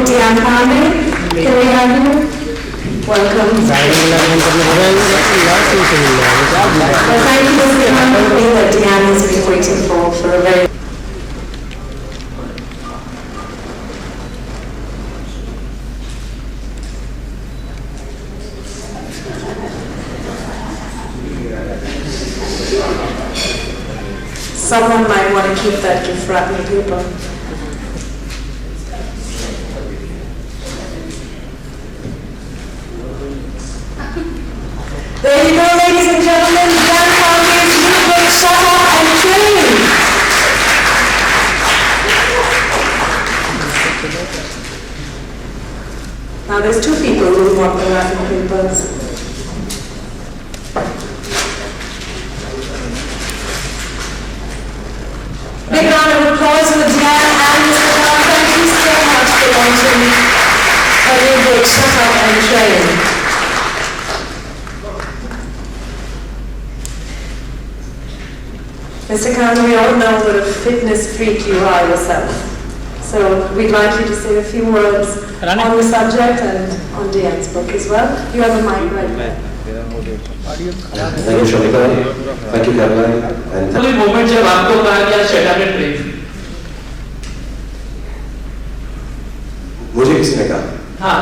Deana Pandey. Can we have you? Welcome. Thank you, Mr. Pandey, that Deana has been waiting for a very Someone might want to keep that gift wrapping paper. There you go, ladies and gentlemen, Deana Pandey's new book, Shahrukh and Train. Now there's two people who want the wrapping papers. Big round of applause for Deana and Mr. Khan. Thank you so much for launching a new book, Shahrukh and Train. Mr. Khan, we all know what a fitness freak you are yourself. So we'd like you to say a few words on the subject and on Deana's book as well. You have a mic right there. Thank you, Shahrukh. Thank you, Caroline. And कोई moment जब आपको कहा गया shut up and train मुझे किसने कहा? हाँ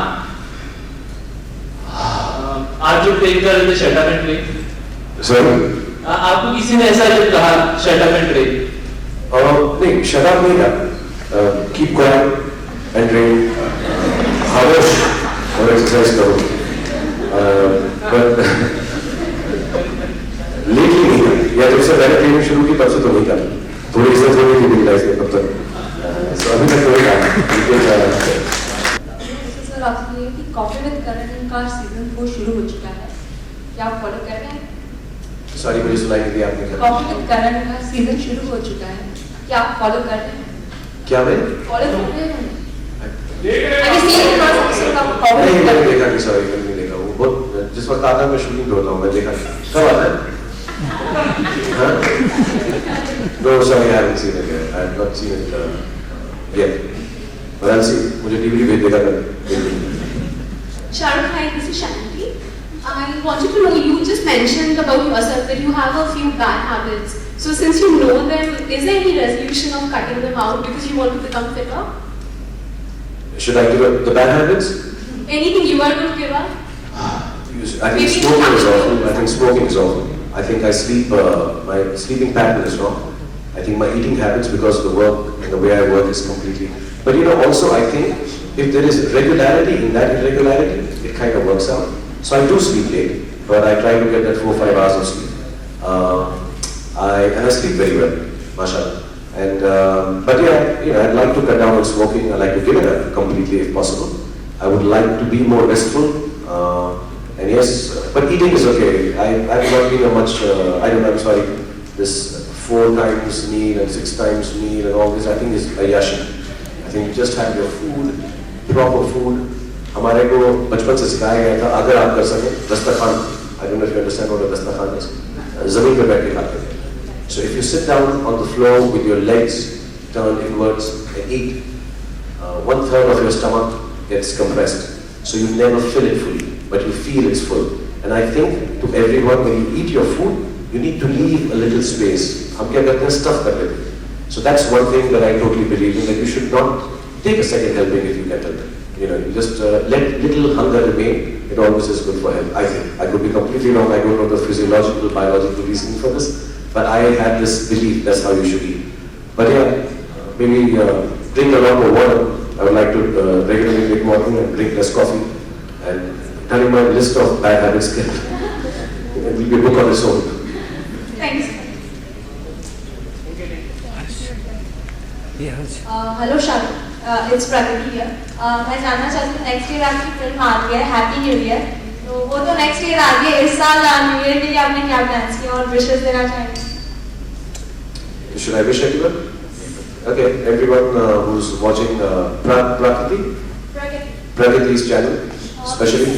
आप जो ट्रेन कर रहे थे shut up and train sir आपको किसी ने ऐसा जब कहा शट अप एंड ट्रेन नहीं शट अप नहीं कहा कीप क्वाइट एंड ट्रेन खामोश और एक्सरसाइज करो बट लेटली नहीं कर या जब से मैंने ट्रेनिंग शुरू की तब से तो नहीं कर थोड़ी इज्जत होनी थी मेरी लाइफ में तब तक अभी तक नहीं कहा सर आपसे ये कि कॉफी विद करण का सीजन 4 शुरू हो चुका है क्या आप फॉलो कर रहे हैं सॉरी मुझे सुनाई नहीं दिया आपने कॉफी विद करण का सीजन शुरू हो चुका है क्या आप फॉलो कर रहे हैं क्या मैं फॉलो कर रहे हैं अभी सीजन कॉफी विद करण देखा नहीं सॉरी नहीं देखा वो बहुत जिस वक्त आता है मैं शूटिंग होता हूँ मैं देखा कब आता है No, sorry, I haven't seen it yet. I have not seen it yet. But I'll see. मुझे DVD भेज देगा कर. Shahrukh, hi, this is Shanti. I wanted to know, you just mentioned about yourself that you have a few bad habits. So since you know them, is there any resolution of cutting them out because you want to become fitter? Should I give up the bad habits? Anything you are going to give up? I think smoking is awful. I think smoking is awful. I think I sleep, my sleeping pattern is wrong. I think my eating habits because of the work and the way I work is completely. But you know, also I think if there is regularity in that irregularity, it kind of works out. So I do sleep late, but I try to get that 4 or 5 hours of sleep. And I sleep very well, mashallah. And but yeah, you know, I'd like to cut down on smoking. I'd like to give it up completely if possible. I would like to be more restful. And yes, but eating is okay. I've not been a much, I don't know, I'm sorry, this 4 times meal and 6 times meal and all this, I think is ayyashi. I think just have your food, proper food. हमारे को बचपन से सिखाया गया था, अगर आप कर सकें, दस्तरखान, I don't know if you understand what a Dastarkhwan is, ज़मीन पे बैठ के खाते हैं. So if you sit down on the floor with your legs turned inwards and eat, 1/3 of your stomach gets compressed. So you never fill it fully, but you feel it's full. And I think to everyone, when you eat your food, you need to leave a little space. हम क्या करते हैं, stuff कर लेते हैं. So that's one thing that I totally believe in, that you should not take a second helping if you get it. You know, you just let little hunger remain. It always is good for health, I think. I could be completely wrong. I don't know the physiological, biological reasoning for this, but I have this belief that's how you should eat. But yeah, maybe drink a lot more water. I would like to regularly drink water and drink less coffee. And telling my list of bad habits it will be a book on its own. Thanks. Hello Shahrukh it's प्रकृति here मैं जानना चाहती हूँ next year आपकी film आ रही है happy new year तो वो तो नेक्स्ट ईयर आ रही है इस साल न्यू ईयर के लिए आपने क्या प्लान्स किए और विशेस देना चाहेंगे Should I wish everyone? Okay, everyone who's watching Prakriti's channel, especially.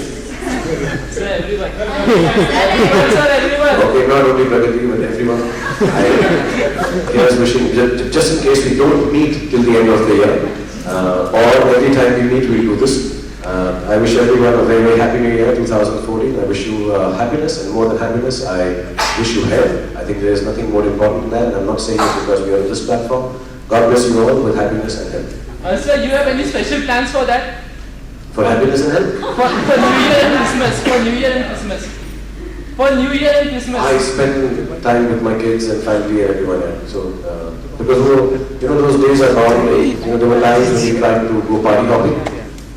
Sir, everyone. Sir, everyone. Okay, not only Prakriti, but everyone. Here's wishing, just in case we don't meet till the end of the year, or every time we meet, we do this. I wish everyone a very, very happy New Year 2014. I wish you happiness, and more than happiness, I wish you health. I think there is nothing more important than that. I'm not saying it because we are on this platform. God bless you all with happiness and health. Sir, you have any special plans for that? For happiness and health? For New Year and Christmas. For New Year and Christmas. For New Year and Christmas. I spend time with my kids and family and everyone else. So, because those days are gone. There were times when you tried to go party hopping,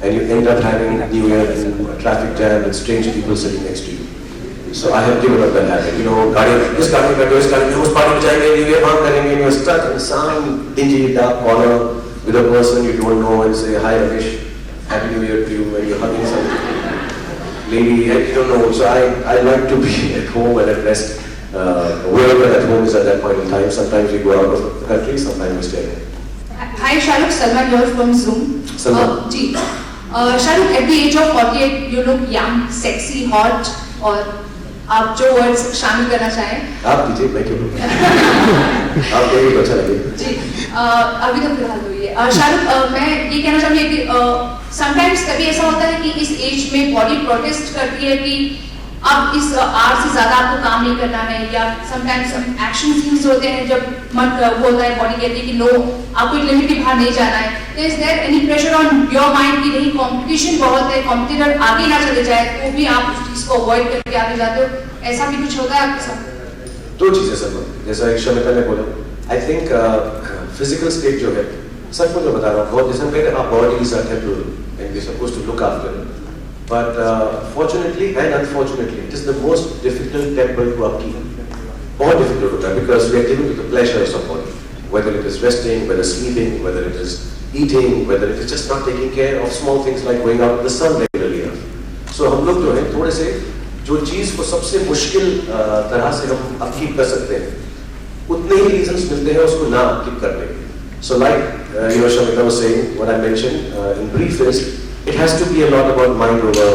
and you end up having New Year in a traffic jam with strange people sitting next to you. So I have given up that habit. This party में उस party में जाएंगे, New Year हम करेंगे, and you're stuck in some dingy dark corner with a person you don't know and say, "Hi Ramesh, Happy New Year to you," and you're hugging some lady you don't know. So I like to be at home and at rest. Wherever at home is at that point in time. Sometimes we go out of the country, sometimes we stay home. Hi Shahrukh, Salman here from Zoom. Salman. Shahrukh, at the age of 48, you look young, sexy, hot, और आप जो words शामिल करना चाहें? आप दीजिए, मैं क्यों बोलूँ? आप कहिए तो अच्छा लगेगा। जी, अभी तो फिलहाल हुई है। शाहरुख, मैं ये कहना चाहूँगी कि sometimes कभी ऐसा होता है कि इस एज में बॉडी प्रोटेस्ट करती है कि अब इस आर से ज्यादा आपको काम नहीं करना है, या समटाइम्स एक्शन सीन्स होते हैं जब मन होता है, बॉडी कहती है कि नो, आपको एक लिमिट के बाहर नहीं जाना है। Is there any pressure on your mind कि नहीं, कंपटीशन बहुत है, कॉम्पिटिटर आगे ना चले जाए तो भी आप उस चीज को अवॉइड करके आगे जाते हो, ऐसा भी कुछ होता है आपके साथ? दो चीजें सर, जैसा शमिता ने बोला, आई थिंक फिजिकल स्टेट जो है, सच में जो बता रहा हूँ, बहुत जैसे हम कहते हैं our bodies are temporal and we're supposed to look after it. But fortunately and unfortunately, it is the most difficult temple to upkeep. बहुत difficult होता है because we are given to the pleasures of body, whether it is resting, whether sleeping, whether it is eating, whether it is just not taking care of small things like going out in the sun regularly enough. So हम लोग जो है थोड़े से जो चीज को सबसे मुश्किल तरह से हम अपकीप कर सकते हैं, उतने ही reasons मिलते हैं उसको ना अपकीप करने के. So like Shamita was saying, what I mentioned in brief is, it has to be a lot about mind over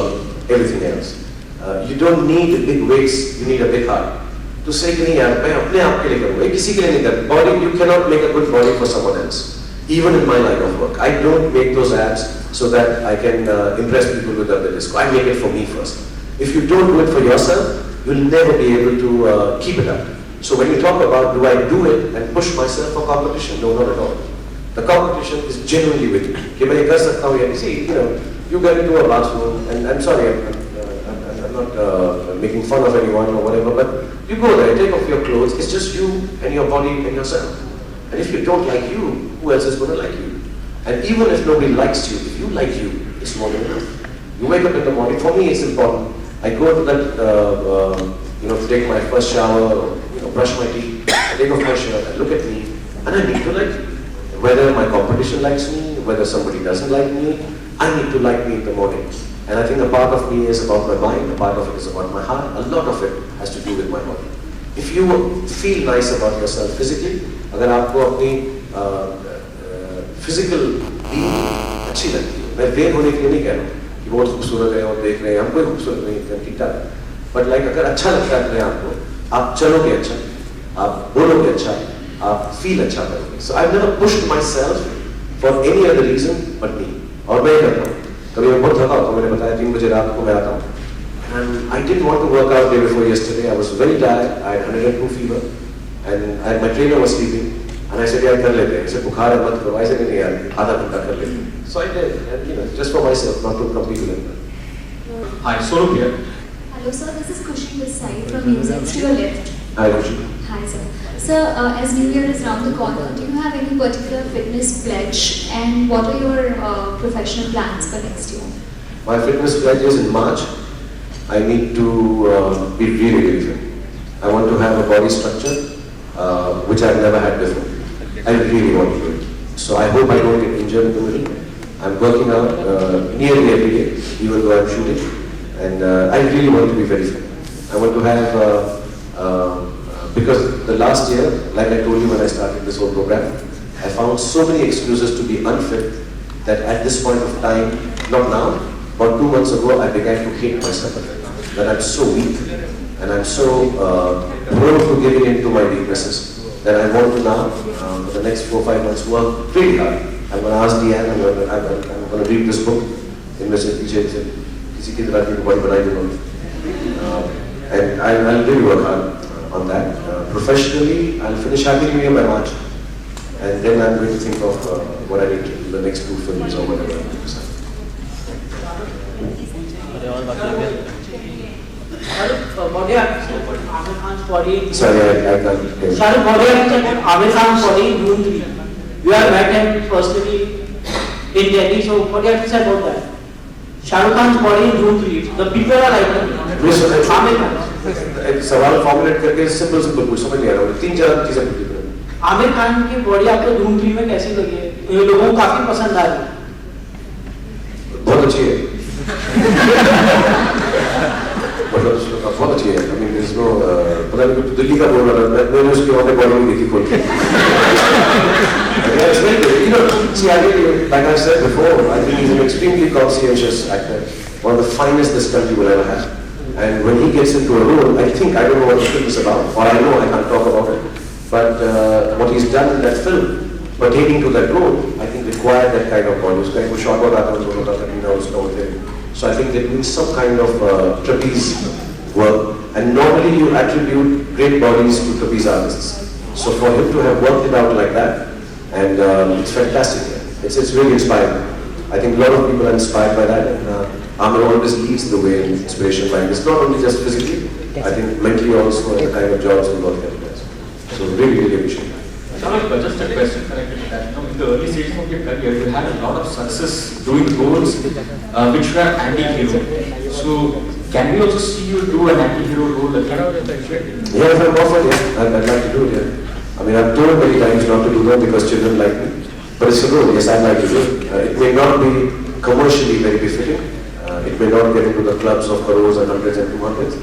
everything else. You don't need big weights, you need a big heart. To say कि नहीं यार मैं अपने आप के लिए करूँगा, किसी के लिए नहीं करता. Body, you cannot make a good body for someone else. Even in my line of work, I don't make those abs so that I can impress people with the disco. I make it for me first. If you don't do it for yourself, you'll never be able to keep it up. So when you talk about do I do it and push myself for competition, no, not at all. The competition is genuinely with you. कि मैं ये कर सकता हूँ या नहीं. See, you get into a bathroom, and I'm sorry, I'm not making fun of anyone or whatever, but you go there, take off your clothes. It's just you and your body and yourself. And if you don't like you, who else is going to like you? And even if nobody likes you, if you like you, it's more than enough. You wake up in the morning. For me, it's important. I go to that, to take my first shower, brush my teeth, I take off my shirt, I look at me, and I need to like me. Whether my competition likes me, whether somebody doesn't like me, I need to like me in the morning. And I think a part of me is about my mind, a part of it is about my heart, a lot of it has to do with my body. If you feel nice about yourself physically, अगर आपको अपनी physical being अच्छी लगती है, मैं when होने के लिए नहीं कह रहा हूँ कि बहुत खूबसूरत है और देख रहे हैं, हम कोई खूबसूरत नहीं है, ठीक ठाक, but like अगर अच्छा लगता है अपने आप को, आप चलोगे अच्छा, आप बोलोगे अच्छा, आप feel अच्छा करोगे. So I've never pushed myself for any other reason but me. और मैं करता हूँ. कभी मैं बहुत थका होता, मैंने बताया 3 बजे रात को मैं आता हूँ. And I didn't want to work out day before yesterday. I was very tired. I had 102 fever, and my trainer was sleeping. And I said, यार कर लेते हैं. इसे बुखार है मत करो. I said नहीं यार, आधा घंटा कर लेते हैं. So I did, and just for myself, not to compete with anyone. Hi, Shahrukh here. Hello sir, this is Kushi this side from Music to your left. Hi, Ruchi. Hi sir. Sir, as New Year is around the corner, do you have any particular fitness pledge, and what are your professional plans for next year? My fitness pledge is in March. I need to be really, really fit. I want to have a body structure which I've never had before. I really want to do it. So I hope I don't get injured in the middle. I'm working out nearly every day, even though I'm shooting. And I really want to be very fit. I want to have, because the last year, like I told you when I started this whole program, I found so many excuses to be unfit that at this point of time, not now, but 2 months ago, I began to hate myself. That I'm so weak and I'm so prone to giving in to my weaknesses that I want to now, for the next 4 or 5 months, work really hard. I'm going to ask Deanna, I'm going to read this book. इनमें से पीछे से किसी की तरह की बड़ी बनाई दूँगा. And I'll really work hard on that. Professionally, I'll finish Happy New Year by March. And then I'm going to think of what I need to do, the next 2 films or whatever. Sorry, I can't. Shahrukh, what do you have to say about Amir Khan's body in June 3? You have met him personally in Delhi, so what do you have to say about that? Shahrukh Khan's body in June 3. The people are like Amir Khan. सवाल formulate करके simple कुछ समझ नहीं आ रहा. 3-4 चीजें पूछी. आमिर खान की body आपको जून 3 में कैसी लगी है? ये लोगों को काफी पसंद आ रही है. बहुत अच्छी है. बहुत अच्छी है. I mean, there's no पता नहीं कुछ दिल्ली का बोल रहा था. मैंने उसकी वहाँ पे बॉडी नहीं देखी खोल के. It's very good. You know, see, like I said before, I think he's an extremely conscientious actor. One of the finest this country will ever have. And when he gets into a role, I don't know what the film is about, or I know I can't talk about it. But what he's done in that film, pertaining to that role, I think required that kind of body. उसका एक वो shot होता था, उसका होते. So I think there needs some kind of trapeze work. And normally you attribute great bodies to trapeze artists. So for him to have worked it out like that, and it's fantastic. It's really inspiring. I think a lot of people are inspired by that, and Amir always leads the way in inspiration like this. Not only just physically, I think mentally also, and the kind of jobs he works at. So really, really appreciate it. Shahrukh, just a question connected to that. You know, in the early stages of your career, you had a lot of success doing roles which were anti-hero. So, can we also see you do an anti-hero role again? Yeah, if I'm offered, yeah, I'd like to do it, yeah. I mean, I've told many times not to do that because children like me. But it's a role, yes, I'd like to do it. It may not be commercially very befitting. It may not get into the clubs of crores and hundreds and 200s.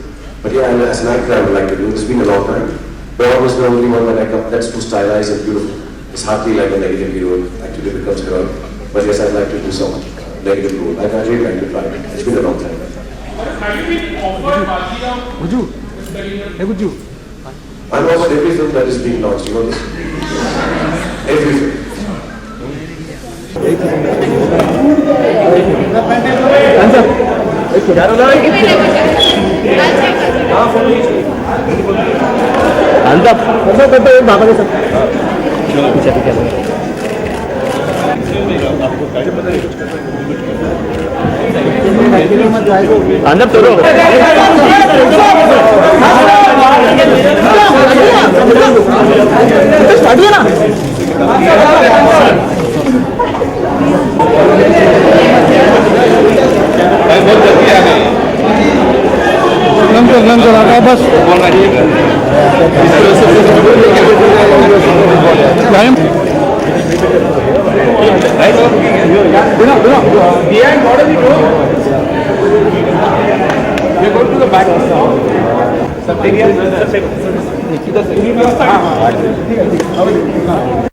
But yeah, as an actor, I would like to do it. It's been a long time. Born was the only one that's too stylized and beautiful. It's hardly like a negative hero. It actually becomes heroic. But yes, I'd like to do some negative role. I'd really like to try it. It's been a long time. Have you been offered Bajira? I'm offered every film that is being launched. You know this? Every film. Bye.